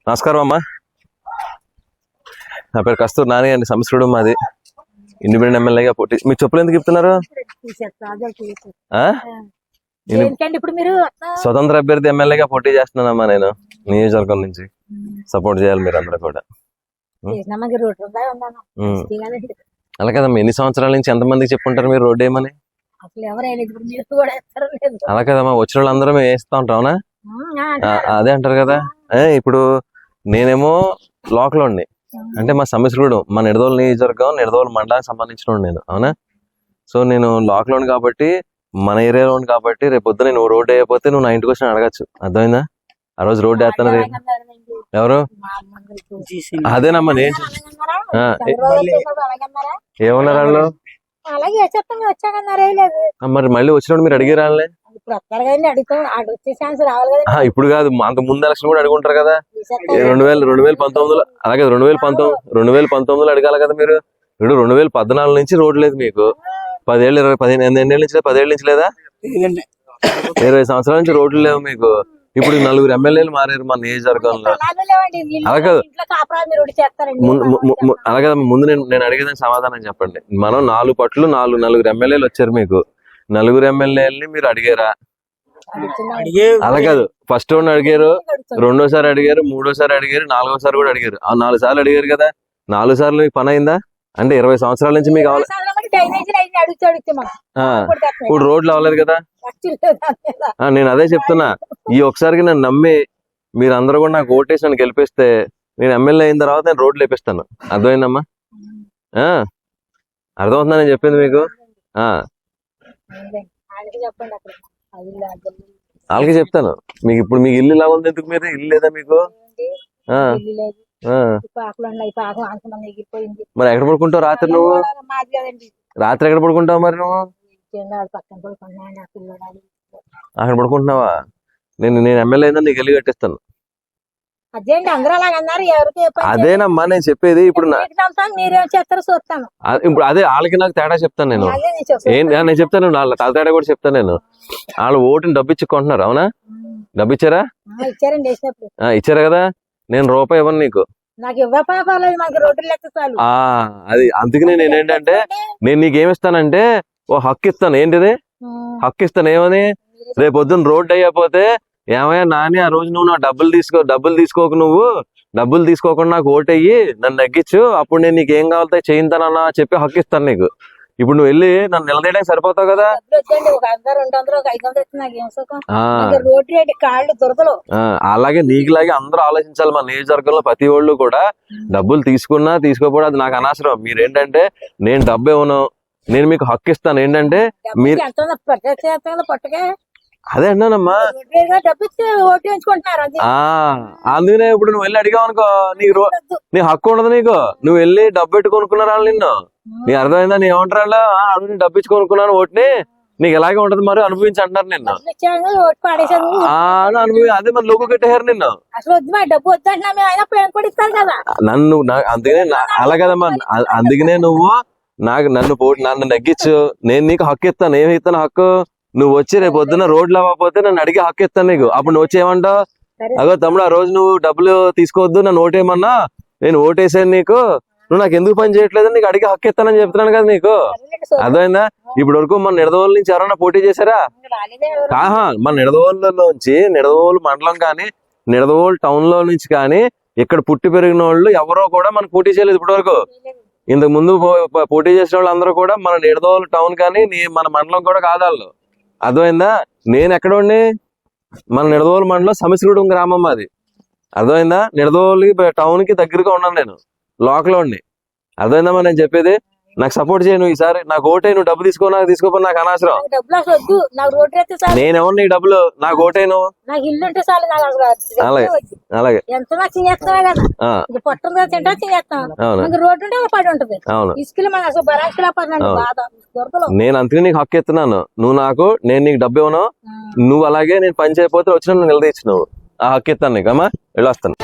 నమస్కారం అమ్మా. నా పేరు కస్తూరి నాని అండి. సంస్కృతం మాది. ఇండిపెండెంట్ ఎమ్మెల్యేగా పోటీ. మీరు చెప్పులు ఎందుకు చెప్తున్నారు? స్వతంత్ర అభ్యర్థి ఎమ్మెల్యేగా పోటీ చేస్తున్నానమ్మా నేను నియోజకవర్గం నుంచి. సపోర్ట్ చేయాలి మీరు అందరూ కూడా. అలా కదమ్మా, ఎన్ని సంవత్సరాల నుంచి ఎంతమందికి చెప్పుంటారు మీరు రోడ్డు ఏమని? అలా కదమ్మా, వచ్చిన వాళ్ళందరూ మేము వేస్తా ఉంటాం. అవునా? అదే అంటారు కదా. ఇప్పుడు నేనేమో లోకల్ ఉండి, అంటే మా సమస్యడు మా నిడదోలు నియోజకవర్గం నిడదోలు మండలానికి సంబంధించిన నేను. అవునా? సో నేను లోకల్ ఉండి కాబట్టి, మన ఏరియాలో ఉంది కాబట్టి, రేపు పొద్దున నువ్వు రోడ్డు అయిపోతే నువ్వు నా ఇంటికి వచ్చి అడగచ్చు. అర్థమైందా? ఆ రోజు రోడ్డు వేస్తాను. ఎవరు? అదేనమ్మా నేను. ఏమన్నారు వాళ్ళు? మరి మళ్ళీ వచ్చినప్పుడు మీరు అడిగిరాలే. ఇప్పుడు కాదు, అంత ముందు ఎలక్షన్ కూడా అడుగుంటారు కదా. 2019 అలాగే 2019 అడగాలి కదా మీరు. ఇప్పుడు 2014 నుంచి రోడ్డు లేదు మీకు. 10 ఏళ్ళు 15 నుంచి 10 ఏళ్ళ నుంచి లేదా? 20 సంవత్సరాల నుంచి రోడ్లు లేవు మీకు. ఇప్పుడు 4 ఎమ్మెల్యేలు మారారు మన నియోజకవర్గంలో. అలా కాదు, అలా కదా. ముందు నేను అడిగేదానికి సమాధానం చెప్పండి. మనం 4 పట్లు 4 ఎమ్మెల్యేలు వచ్చారు మీకు. 4 ఎమ్మెల్యేలని మీరు అడిగారా? అలా కాదు, ఫస్ట్ రౌండ్ అడిగారు, రెండోసారి అడిగారు, మూడోసారి అడిగారు, 4వసారి కూడా అడిగారు. 4 సార్లు అడిగారు కదా. 4 సార్లు మీకు పని అయిందా? అంటే 20 సంవత్సరాల నుంచి మీకు కావాలి. ఇప్పుడు రోడ్లు అవ్వలేదు కదా. నేను అదే చెప్తున్నా. ఈ ఒకసారికి నన్ను నమ్మి మీరందరూ కూడా నాకు ఓటేసి నన్ను గెలిపిస్తే, నేను ఎమ్మెల్యే అయిన తర్వాత నేను రోడ్లు వేపిస్తాను. అర్థమైందమ్మా? అర్థమవుతుందా నేను చెప్పింది మీకు? వాళ్ళకి చెప్తాను. మీకు ఇప్పుడు మీకు ఇల్లు ఇలా ఉంది, ఎందుకు మీరు ఇల్లు లేదా మీకు? మరి ఎక్కడ పడుకుంటావు రాత్రి? నువ్వు రాత్రి ఎక్కడ పడుకుంటావు మరి? నువ్వు అక్కడ పడుకుంటున్నావా? నేను ఎమ్మెల్యే అయినా నీకు ఇల్లు కట్టిస్తాను. అదేనమ్మా నేను చెప్పేది. ఇప్పుడు ఇప్పుడు అదే వాళ్ళకి నాకు తేడా చెప్తాను నేను. నేను చెప్తాను, వాళ్ళ తల తేడా కూడా చెప్తాను నేను. వాళ్ళు ఓటుని డబ్బు ఇచ్చుకుంటున్నారు. అవునా? డబ్బు ఇచ్చారా? ఇచ్చారు కదా. నేను రూపాయి ఇవ్వను నీకు. అది అందుకనే నేనేంటంటే, నేను నీకేమిస్తానంటే ఓ హక్కు ఇస్తాను. ఏంటిది హక్కు ఇస్తాను? ఏమని? రేపు పొద్దున్న రోడ్డు అయ్యపోతే, ఏమయ్యా నాని, ఆ రోజు నువ్వు నా డబ్బులు తీసుకోకు, నువ్వు డబ్బులు తీసుకోకుండా నాకు ఓటయ్యి నన్ను తగ్గించు, అప్పుడు నేను నీకు ఏం కావాలో చేయింతానన్నా చెప్పి హక్కు ఇస్తాను నీకు. ఇప్పుడు నువ్వు వెళ్ళి నన్ను నిలదీయడానికి సరిపోతావు కదా. అలాగే నీకులాగే అందరూ ఆలోచించాలి. మన నియోజకవర్గంలో ప్రతి వాళ్ళు కూడా డబ్బులు తీసుకున్నా తీసుకోకపోవడం అది నాకు అనవసరం. మీరేంటంటే, నేను డబ్బు ఇవ్వను, నేను మీకు హక్కు ఇస్తాను. ఏంటంటే మీరు అదే అన్నానమ్మా. అందుకనే ఇప్పుడు నువ్వు వెళ్ళి అడిగావు అనుకో, నీ హక్కు ఉండదు నీకు. నువ్వు వెళ్ళి డబ్బు పెట్టి కొనుక్కున్నారు వాళ్ళు నిన్ను. నీకు అర్థమైందా? నీ ఏమంటారు? అడుగు డబ్బు ఇచ్చి కొనుక్కున్నాను ఓటుని, నీకు ఎలాగే ఉంటది మరి, అనుభవించి అంటారు నిన్ను. అదే మరి లోకు కట్టేశారు నిన్ను. నన్ను అందుకనే అలా కదమ్మా. అందుకనే నువ్వు నన్ను తగ్గించు, నేను నీకు హక్కు ఇస్తాను. ఏమి ఇస్తాను హక్కు? నువ్వు వచ్చి రేపు పొద్దున్న రోడ్లు అవ్వకపోతే నన్ను అడిగి హక్కు ఇస్తాను నీకు. అప్పుడు నువ్వు వచ్చి ఏమంటావు? అగో తమ్ముడు, ఆ రోజు నువ్వు డబ్బులు తీసుకోవద్దు, నన్ను ఓటేయమన్నా, నేను ఓటేసాను నీకు, నువ్వు నాకు ఎందుకు పని చేయట్లేదు, నీకు అడిగి హక్కు ఇస్తానని చెప్తున్నాను కదా నీకు. అర్థమైందా? ఇప్పుడు వరకు మన నిడదవోలు నుంచి ఎవరన్నా పోటీ చేశారా? మన నిడదవోలులోంచి, నిడదవోలు మండలం కానీ నిడదవోలు టౌన్ లో నుంచి కానీ ఇక్కడ పుట్టి పెరిగిన వాళ్ళు ఎవరో కూడా మనకు పోటీ చేయలేదు ఇప్పటి వరకు. ఇంతకు ముందు పోటీ చేసిన వాళ్ళు అందరూ కూడా మన నిడదవోలు టౌన్ కానీ మన మండలం కూడా కాదాళ్ళు. అర్థమైందా? నేను ఎక్కడోండి? మన నిడదవోలు మండలం సమస్యగూడెం గ్రామం అది. అర్థమైందా? నిడదవోలు టౌన్ కి దగ్గరగా ఉన్నాను నేను, లోకల్ ఉండి. అర్థమైందమ్మా నేను చెప్పేది? నాకు సపోర్ట్ చేయ. నువ్వు ఈసారి నాకు ఓటే, నువ్వు డబ్బు తీసుకోపో నాకు అనవసరం. నేనెవరు నీకు డబ్బులు? నాకు ఓటే నువ్వు. అలాగే అలాగే. నేను అందుకని నీకు హక్కు ఎత్తున్నాను. నేను నీకు డబ్బు ఇవ్వను. నువ్వు అలాగే నేను పని చేయకపోతే వచ్చిన నిలదీచ్చు. నువ్వు ఆ హక్కు ఎత్తాను నీకు. అమ్మా వెళ్ళొస్తాను.